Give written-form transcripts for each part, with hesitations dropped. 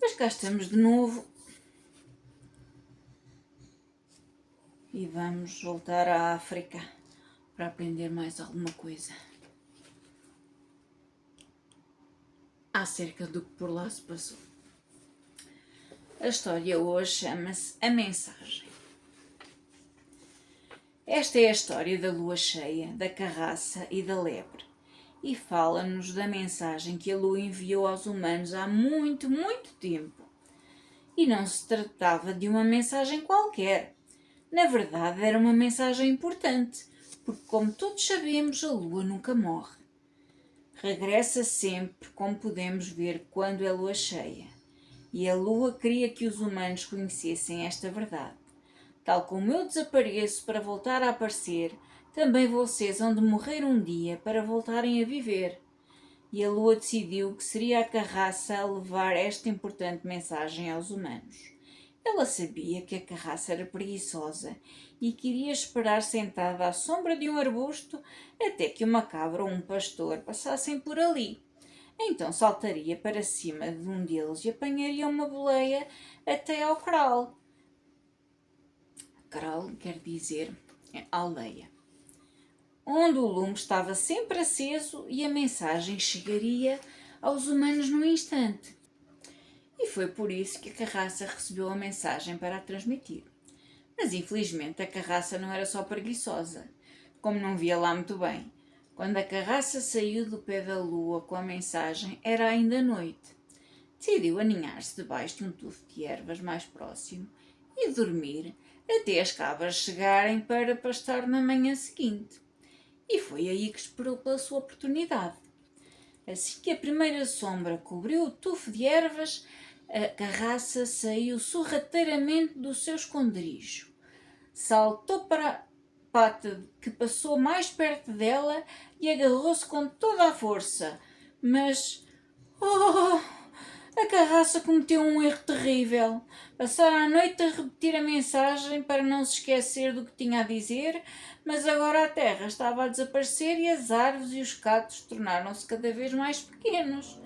Mas cá estamos de novo e vamos voltar à África para aprender mais alguma coisa acerca do que por lá se passou. A história hoje chama-se A Mensagem. Esta é a história da lua cheia, da carraça e da lebre e fala-nos da mensagem que a lua enviou aos humanos há muito, muito tempo. E não se tratava de uma mensagem qualquer. Na verdade, era uma mensagem importante, porque, como todos sabemos, a lua nunca morre. Regressa sempre, como podemos ver, quando é lua cheia. E a lua queria que os humanos conhecessem esta verdade. Tal como eu desapareço para voltar a aparecer, também vocês hão de morrer um dia para voltarem a viver. E a lua decidiu que seria a carraça a levar esta importante mensagem aos humanos. Ela sabia que a carraça era preguiçosa e queria esperar sentada à sombra de um arbusto até que uma cabra ou um pastor passassem por ali. Então saltaria para cima de um deles e apanharia uma boleia até ao kraal. Kraal quer dizer aldeia, onde o lume estava sempre aceso e a mensagem chegaria aos humanos num instante. E foi por isso que a carraça recebeu a mensagem para a transmitir. Mas infelizmente a carraça não era só preguiçosa, como não via lá muito bem. Quando a carraça saiu do pé da lua com a mensagem, era ainda noite. Decidiu aninhar-se debaixo de um tufo de ervas mais próximo e dormir até as cabras chegarem para pastar na manhã seguinte. E foi aí que esperou pela sua oportunidade. Assim que a primeira sombra cobriu o tufo de ervas, a carraça saiu sorrateiramente do seu esconderijo. Saltou para a pata que passou mais perto dela e agarrou-se com toda a força. Mas, a carraça cometeu um erro terrível. Passara a noite a repetir a mensagem para não se esquecer do que tinha a dizer, mas agora a terra estava a desaparecer e as árvores e os catos tornaram-se cada vez mais pequenos.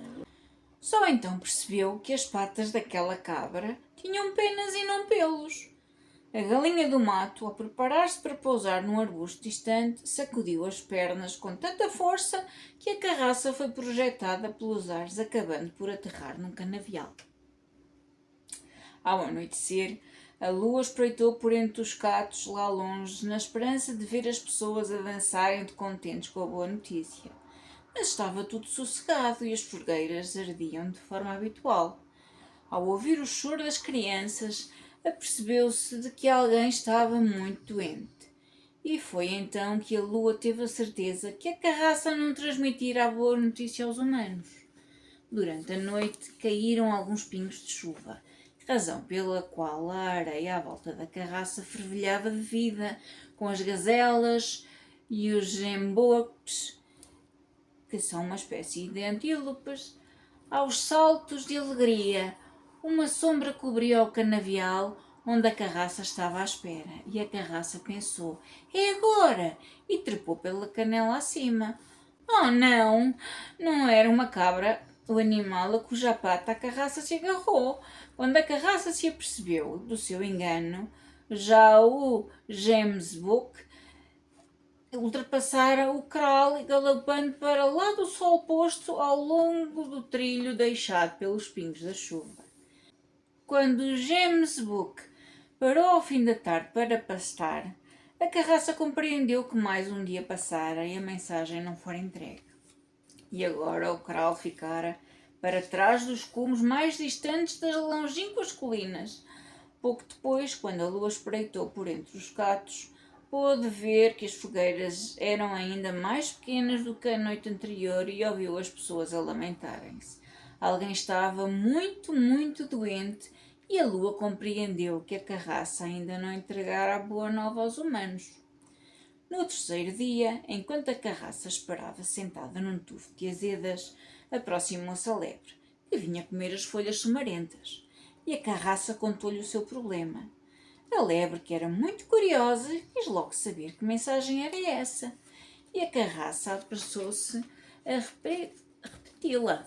Só então percebeu que as patas daquela cabra tinham penas e não pelos. A galinha do mato, ao preparar-se para pousar num arbusto distante, sacudiu as pernas com tanta força que a carraça foi projetada pelos ares, acabando por aterrar num canavial. Ao anoitecer, a lua espreitou por entre os catos lá longe, na esperança de ver as pessoas a dançarem de contentes com a boa notícia. Mas estava tudo sossegado e as fogueiras ardiam de forma habitual. Ao ouvir o choro das crianças, apercebeu-se de que alguém estava muito doente. E foi então que a lua teve a certeza que a carraça não transmitira a boa notícia aos humanos. Durante a noite caíram alguns pingos de chuva, razão pela qual a areia à volta da carraça fervilhava de vida, com as gazelas e os jembopes, que são uma espécie de antílopes, aos saltos de alegria. Uma sombra cobria o canavial onde a carraça estava à espera, e a carraça pensou: é agora! E trepou pela canela acima. Oh não! Não era uma cabra o animal a cuja pata a carraça se agarrou. Quando a carraça se apercebeu do seu engano, já o Gemsbok ultrapassara o kraal, galopando para lá do sol posto ao longo do trilho deixado pelos pingos da chuva. Quando Gemsbok parou ao fim da tarde para pastar, a carraça compreendeu que mais um dia passara e a mensagem não fora entregue. E agora o kraal ficara para trás dos cumes mais distantes das longínquas colinas. Pouco depois, quando a lua espreitou por entre os catos, pôde ver que as fogueiras eram ainda mais pequenas do que a noite anterior e ouviu as pessoas a lamentarem-se. Alguém estava muito, muito doente e a lua compreendeu que a carraça ainda não entregara a boa nova aos humanos. No terceiro dia, enquanto a carraça esperava sentada num tufo de azedas, aproximou-se a lebre, que vinha comer as folhas sumarentas, e a carraça contou-lhe o seu problema. A lebre, que era muito curiosa, quis logo saber que mensagem era essa, e a carraça apressou-se a repetir repeti-la.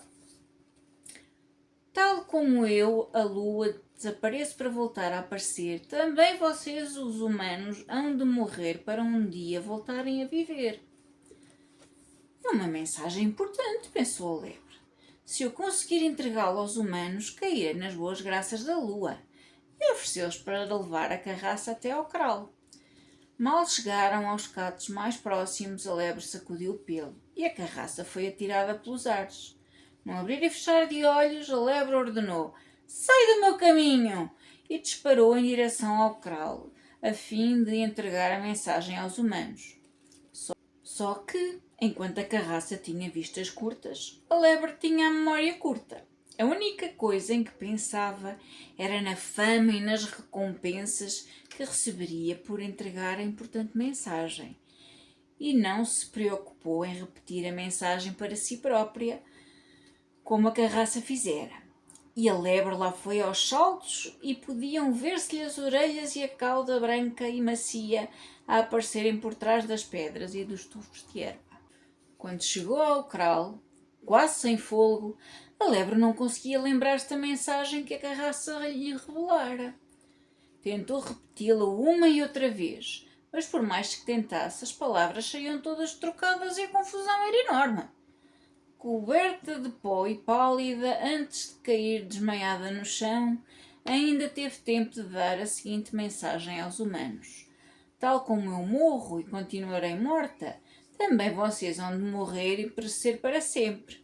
Tal como eu, a lua, desapareço para voltar a aparecer, também vocês, os humanos, hão de morrer para um dia voltarem a viver. É uma mensagem importante, pensou a lebre. Se eu conseguir entregá-la aos humanos, cairei nas boas graças da lua. E ofereceu-os para levar a carraça até ao cral. Mal chegaram aos catos mais próximos, a lebre sacudiu o pelo e a carraça foi atirada pelos ares. Num abrir e fechar de olhos, a lebre ordenou: "Sai do meu caminho!" e disparou em direção ao cral, a fim de entregar a mensagem aos humanos. Só que, enquanto a carraça tinha vistas curtas, a lebre tinha a memória curta. A única coisa em que pensava era na fama e nas recompensas que receberia por entregar a importante mensagem. E não se preocupou em repetir a mensagem para si própria, como a carraça fizera. E a lebre lá foi aos saltos e podiam ver-se-lhe as orelhas e a cauda branca e macia a aparecerem por trás das pedras e dos tufos de erva. Quando chegou ao cral, quase sem fôlego, a lebre não conseguia lembrar-se da mensagem que a carraça lhe revelara. Tentou repeti-la uma e outra vez, mas por mais que tentasse, as palavras saíam todas trocadas e a confusão era enorme. Coberta de pó e pálida, antes de cair desmaiada no chão, ainda teve tempo de dar a seguinte mensagem aos humanos: "Tal como eu morro e continuarei morta, também vocês hão de morrer e perecer para sempre."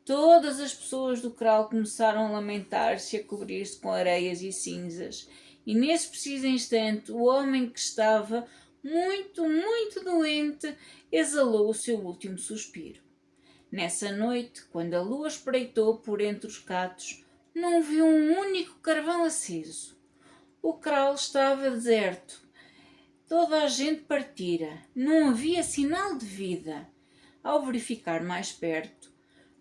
Todas as pessoas do cral começaram a lamentar-se e a cobrir-se com areias e cinzas, e nesse preciso instante o homem que estava muito, muito doente exalou o seu último suspiro. Nessa noite, quando a lua espreitou por entre os catos, não viu um único carvão aceso. O cral estava deserto. Toda a gente partira. Não havia sinal de vida. Ao verificar mais perto,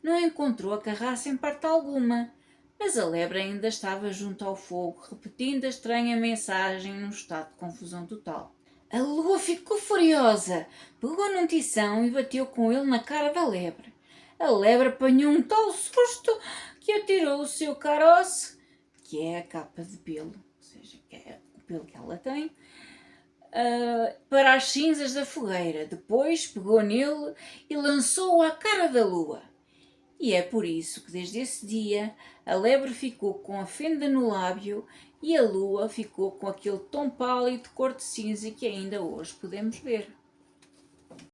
não encontrou a carraça em parte alguma, mas a lebre ainda estava junto ao fogo, repetindo a estranha mensagem num estado de confusão total. A lua ficou furiosa, pegou num tição e bateu com ele na cara da lebre. A lebre apanhou um tal susto que atirou o seu caroço, que é a capa de pelo, ou seja, que é o pelo que ela tem, para as cinzas da fogueira. Depois pegou nele e lançou-o à cara da lua. E é por isso que desde esse dia a lebre ficou com a fenda no lábio e a lua ficou com aquele tom pálido de cor de cinza que ainda hoje podemos ver.